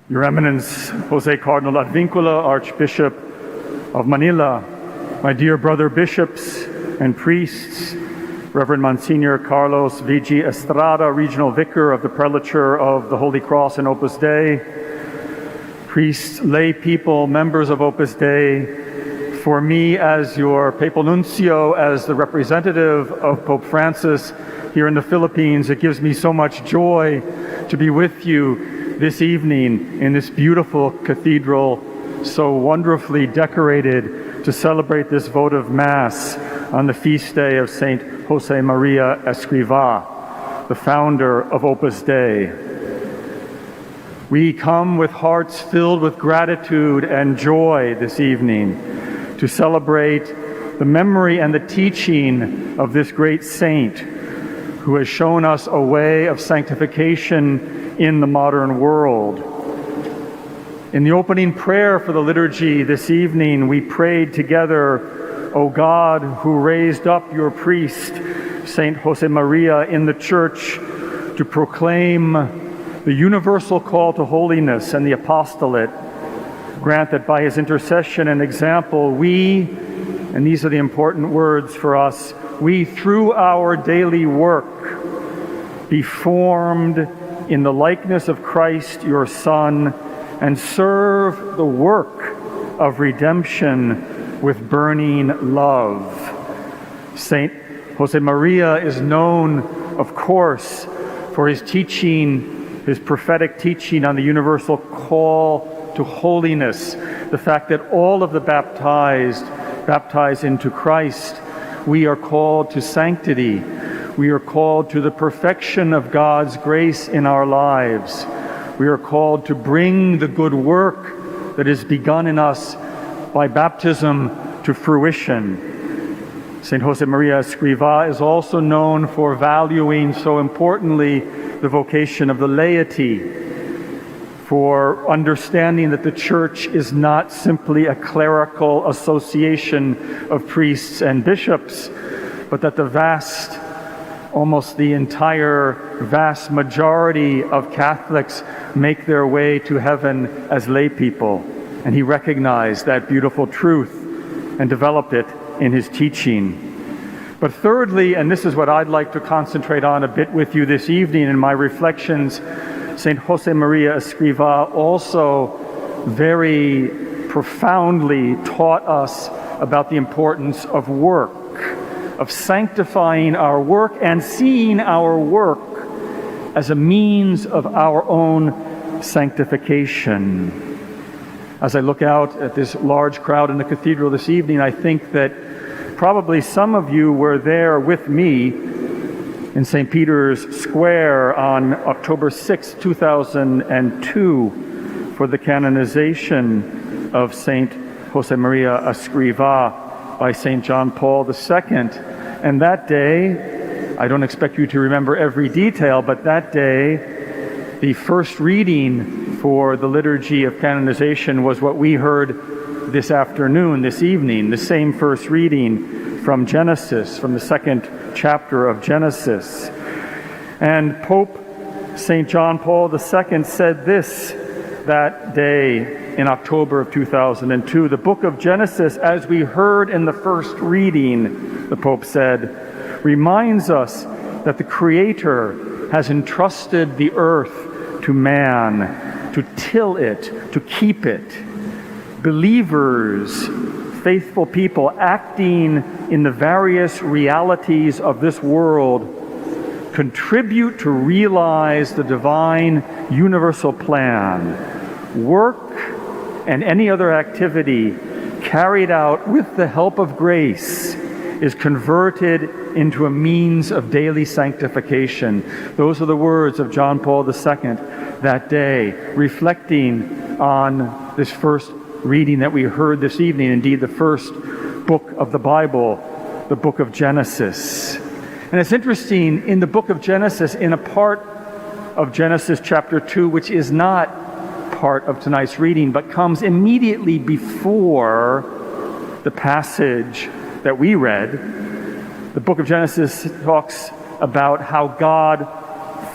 Your Eminence, Jose Cardinal Advincula, Archbishop of Manila, my dear brother bishops and priests, Reverend Monsignor Carlos V.G. Estrada, Regional Vicar of the Prelature of the Holy Cross and Opus Dei, priests, lay people, members of Opus Dei, for me as your Papal Nuncio, as the representative of Pope Francis here in the Philippines, it gives me so much joy to be with you this evening in this beautiful cathedral, so wonderfully decorated to celebrate this votive Mass on the feast day of Saint Josemaria Escrivá, the founder of Opus Dei. We come with hearts filled with gratitude and joy this evening to celebrate the memory and the teaching of this great saint who has shown us a way of sanctification in the modern world. In the opening prayer for the liturgy this evening, we prayed together, O God, who raised up your priest, Saint Josemaria, in the Church to proclaim the universal call to holiness and the apostolate, grant that by his intercession and example, we, and these are the important words for us, we through our daily work be formed in the likeness of Christ, your Son, and serve the work of redemption with burning love. Saint Josemaria is known, of course, for his teaching, his prophetic teaching on the universal call to holiness, the fact that all of the baptized into Christ, we are called to sanctity. We are called to the perfection of God's grace in our lives. We are called to bring the good work that is begun in us by baptism to fruition. Saint Josemaria Escriva is also known for valuing, so importantly, the vocation of the laity, for understanding that the Church is not simply a clerical association of priests and bishops, but that the almost the entire vast majority of Catholics make their way to heaven as lay people. And he recognized that beautiful truth and developed it in his teaching. But thirdly, and this is what I'd like to concentrate on a bit with you this evening in my reflections, Saint Josemaria Escriva also very profoundly taught us about the importance of work, of sanctifying our work and seeing our work as a means of our own sanctification. As I look out at this large crowd in the cathedral this evening, I think that probably some of you were there with me in St. Peter's Square on October 6, 2002 for the canonization of Saint Josemaria Escriva by St. John Paul II. And that day, I don't expect you to remember every detail, but that day, the first reading for the liturgy of canonization was what we heard this afternoon, this evening, the same first reading from Genesis, from the second chapter of Genesis. And Pope St. John Paul II said this that day in October of 2002. The book of Genesis, as we heard in the first reading, the Pope said, reminds us that the Creator has entrusted the earth to man, to till it, to keep it. Believers, faithful people acting in the various realities of this world contribute to realize the divine universal plan. Work and any other activity carried out with the help of grace is converted into a means of daily sanctification. Those are the words of John Paul II that day, reflecting on this first reading that we heard this evening, indeed the first book of the Bible, the book of Genesis. And it's interesting, in the book of Genesis, in a part of Genesis chapter 2, which is not part of tonight's reading, but comes immediately before the passage that we read, the book of Genesis talks about how God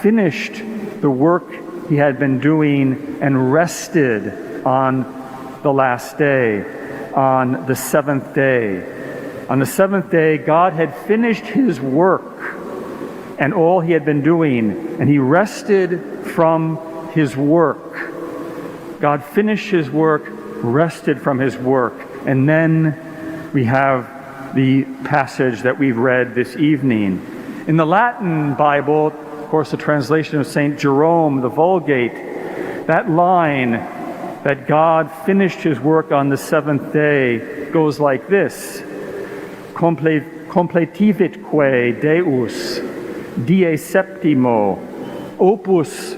finished the work he had been doing and rested on the last day, on the seventh day. On the seventh day, God had finished his work and all he had been doing, and he rested from his work. God finished his work, rested from his work, and then we have the passage that we've read this evening. In the Latin Bible, of course, the translation of St. Jerome, the Vulgate, that line that God finished his work on the seventh day goes like this: completivitque Deus die septimo opus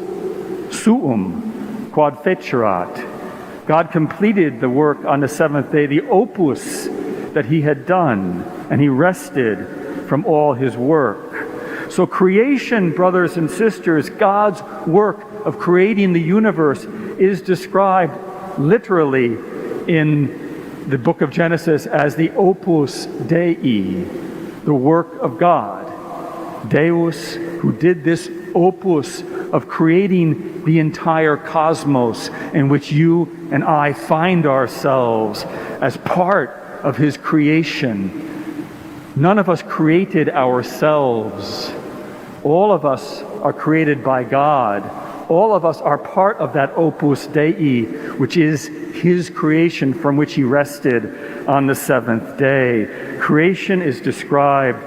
suum quod fecerat. God completed the work on the seventh day, the opus that he had done, and he rested from all his work. So creation, brothers and sisters, God's work of creating the universe is described literally in the book of Genesis as the opus Dei, the work of God. Deus, who did this opus of creating the entire cosmos in which you and I find ourselves as part of his creation. None of us created ourselves. All of us are created by God. All of us are part of that opus Dei, which is his creation from which he rested on the seventh day. Creation is described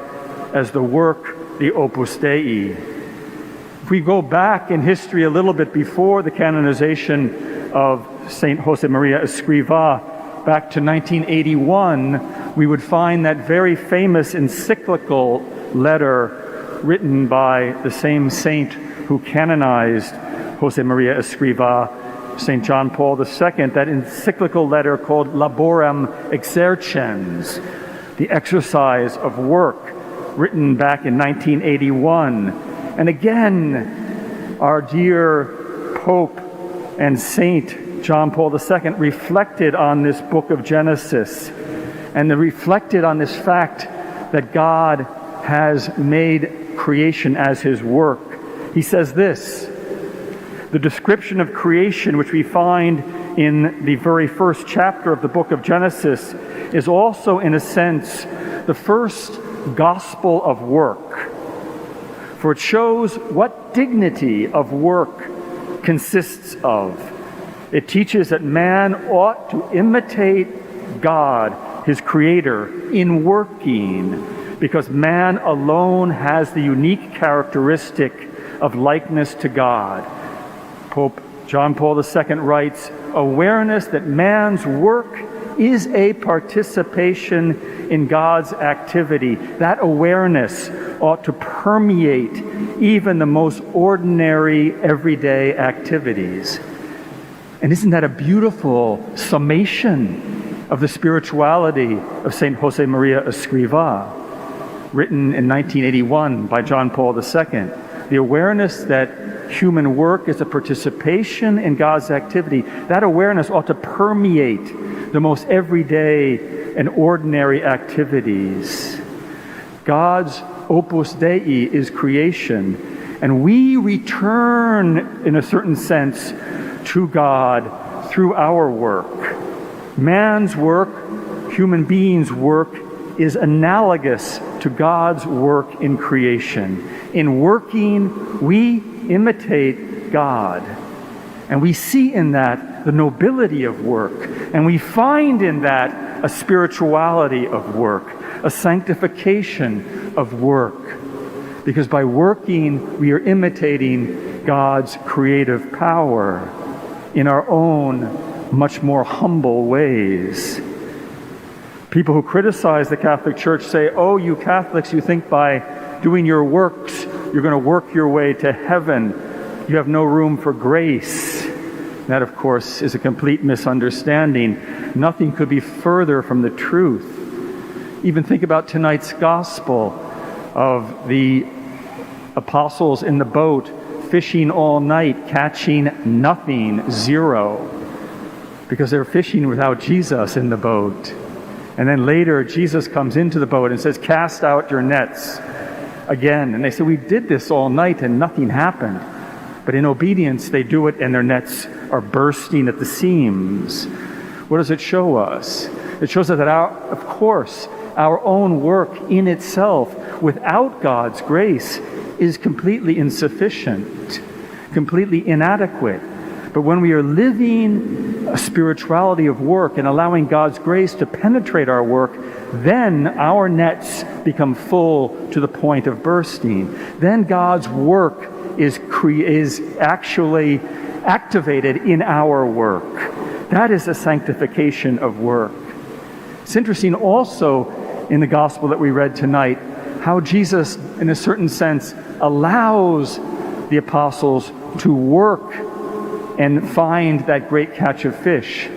as the work, the opus Dei. If we go back in history a little bit before the canonization of Saint Josemaria Escriva, back to 1981, we would find that very famous encyclical letter written by the same saint who canonized Josemaria Escriva, St. John Paul II, that encyclical letter called Laborem Exercens, the exercise of work, written back in 1981. And again, our dear Pope and Saint John Paul II reflected on this book of Genesis, and reflected on this fact that God has made creation as his work. He says this: the description of creation which we find in the very first chapter of the book of Genesis is also, in a sense, the first gospel of work, for it shows what dignity of work consists of. It teaches that man ought to imitate God, his creator, in working, because man alone has the unique characteristic of likeness to God. Pope John Paul II writes, awareness that man's work is a participation in God's activity. That awareness ought to permeate even the most ordinary, everyday activities. And isn't that a beautiful summation of the spirituality of St. Josemaria Escriva, written in 1981 by John Paul II? The awareness that human work is a participation in God's activity. That awareness ought to permeate the most everyday and ordinary activities. God's opus Dei is creation, and we return, in a certain sense, to God through our work. Man's work, human beings' work, is analogous to God's work in creation. In working, we imitate God. And we see in that the nobility of work. And we find in that a spirituality of work, a sanctification of work. Because by working, we are imitating God's creative power in our own much more humble ways. People who criticize the Catholic Church say, oh, you Catholics, you think by doing your works, you're going to work your way to heaven. You have no room for grace. That, of course, is a complete misunderstanding. Nothing could be further from the truth. Even think about tonight's gospel of the apostles in the boat, fishing all night, catching nothing, zero, because they're fishing without Jesus in the boat. And then later, Jesus comes into the boat and says, cast out your nets again. And they say, we did this all night and nothing happened. But in obedience, they do it and their nets are bursting at the seams. What does it show us? It shows us that, of course, our own work in itself, without God's grace, is completely insufficient, completely inadequate. But when we are living a spirituality of work and allowing God's grace to penetrate our work, then our nets become full to the point of bursting. Then God's work is actually activated in our work. That is the sanctification of work. It's interesting also in the gospel that we read tonight how Jesus, in a certain sense, allows the apostles to work and find that great catch of fish.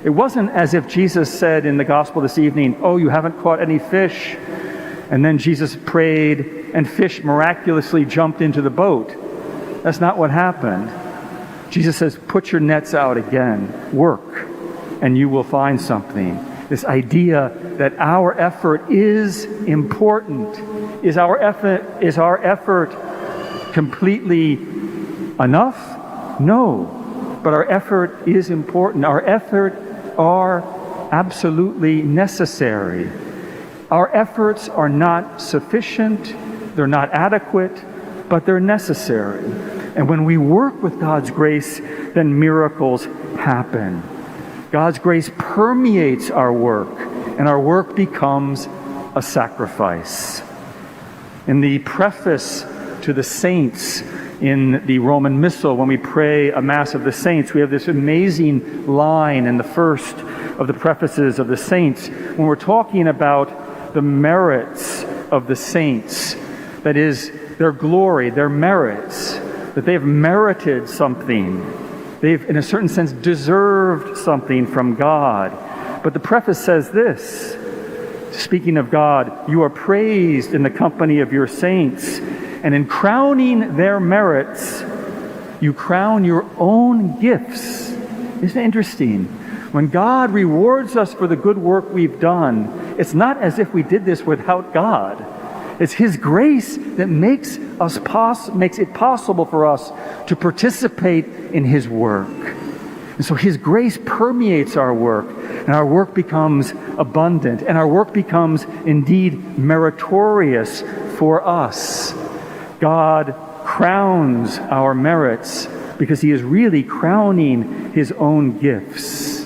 It wasn't as if Jesus said in the gospel this evening, "Oh, you haven't caught any fish." And then Jesus prayed and fish miraculously jumped into the boat. That's not what happened. Jesus says, "Put your nets out again, work, and you will find something." This idea that our effort is important. Is our effort completely enough? No. But our effort is important. Our effort are absolutely necessary. Our efforts are not sufficient, they're not adequate, but they're necessary. And when we work with God's grace, then miracles happen. God's grace permeates our work, and our work becomes a sacrifice. In the preface to the saints in the Roman Missal, when we pray a Mass of the Saints, we have this amazing line in the first of the prefaces of the saints when we're talking about the merits of the saints, that is, their glory, their merits, that they've merited something. They've, in a certain sense, deserved something from God. But the preface says this, speaking of God, "You are praised in the company of your saints, and in crowning their merits, you crown your own gifts." Isn't it interesting? When God rewards us for the good work we've done, it's not as if we did this without God. It's His grace that makes it possible for us to participate in His work. And so His grace permeates our work, and our work becomes abundant, and our work becomes indeed meritorious for us. God crowns our merits because He is really crowning His own gifts.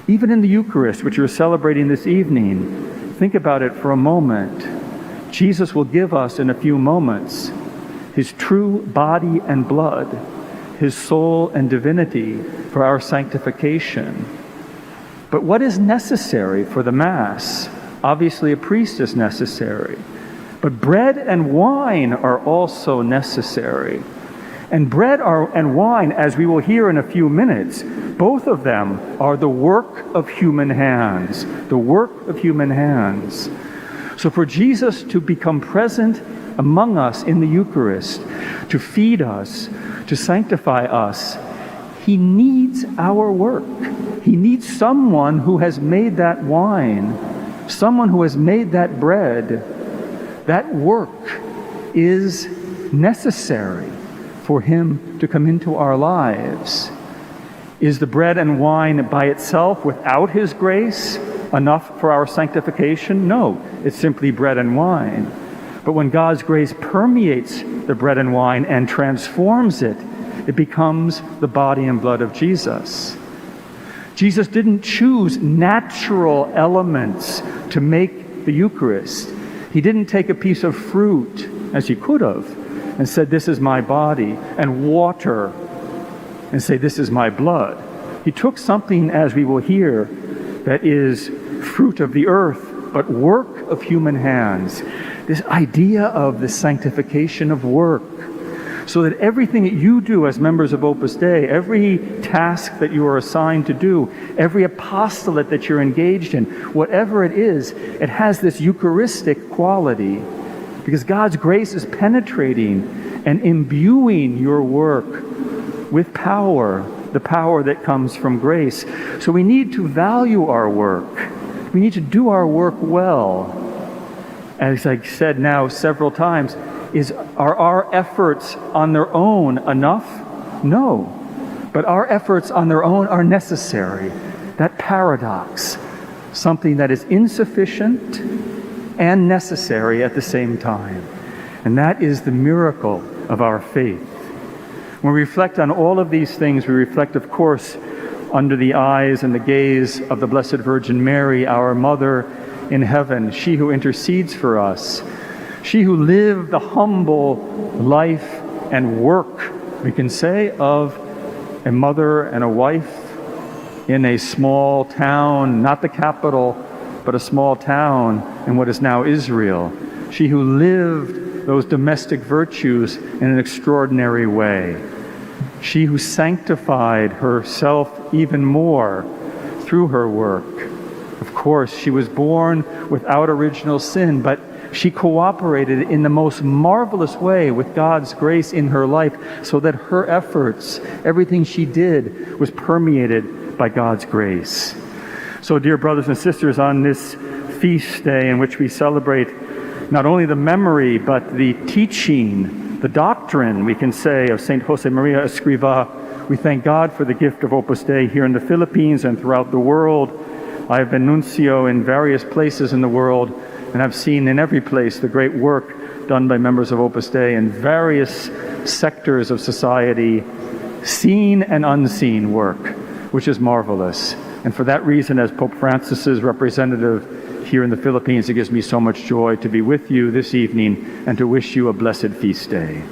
Even in the Eucharist, which you're celebrating this evening, think about it for a moment. Jesus will give us in a few moments His true body and blood, His soul and divinity for our sanctification. But what is necessary for the Mass? Obviously, a priest is necessary. But bread and wine are also necessary. And bread and wine, as we will hear in a few minutes, both of them are the work of human hands. The work of human hands. So for Jesus to become present among us in the Eucharist, to feed us, to sanctify us, He needs our work. He needs someone who has made that wine, someone who has made that bread. That work is necessary for Him to come into our lives. Is the bread and wine by itself, without His grace, enough for our sanctification? No, it's simply bread and wine. But when God's grace permeates the bread and wine and transforms it, it becomes the body and blood of Jesus. Jesus didn't choose natural elements to make the Eucharist. He didn't take a piece of fruit, as He could have, and said, "This is my body," and water, and say, "This is my blood." He took something, as we will hear, that is fruit of the earth, but work of human hands. This idea of the sanctification of work, so that everything that you do as members of Opus Dei, every task that you are assigned to do, every apostolate that you're engaged in, whatever it is, it has this Eucharistic quality, because God's grace is penetrating and imbuing your work with power, the power that comes from grace. So we need to value our work. We need to do our work well. As I said now several times, Are our efforts on their own enough? No. But our efforts on their own are necessary. That paradox, something that is insufficient and necessary at the same time. And that is the miracle of our faith. When we reflect on all of these things, we reflect, of course, under the eyes and the gaze of the Blessed Virgin Mary, our Mother in heaven, she who intercedes for us, she who lived the humble life and work, we can say, of a mother and a wife in a small town, not the capital, but a small town in what is now Israel. She who lived those domestic virtues in an extraordinary way. She who sanctified herself even more through her work. Of course, she was born without original sin, but she cooperated in the most marvelous way with God's grace in her life, so that her efforts, everything she did, was permeated by God's grace. So, dear brothers and sisters, on this feast day in which we celebrate not only the memory, but the teaching, the doctrine, we can say, of Saint Josemaria Escriva, we thank God for the gift of Opus Dei here in the Philippines and throughout the world. I have been nuncio in various places in the world, and I've seen in every place the great work done by members of Opus Dei in various sectors of society, seen and unseen work, which is marvelous. And for that reason, as Pope Francis's representative here in the Philippines, it gives me so much joy to be with you this evening and to wish you a blessed feast day.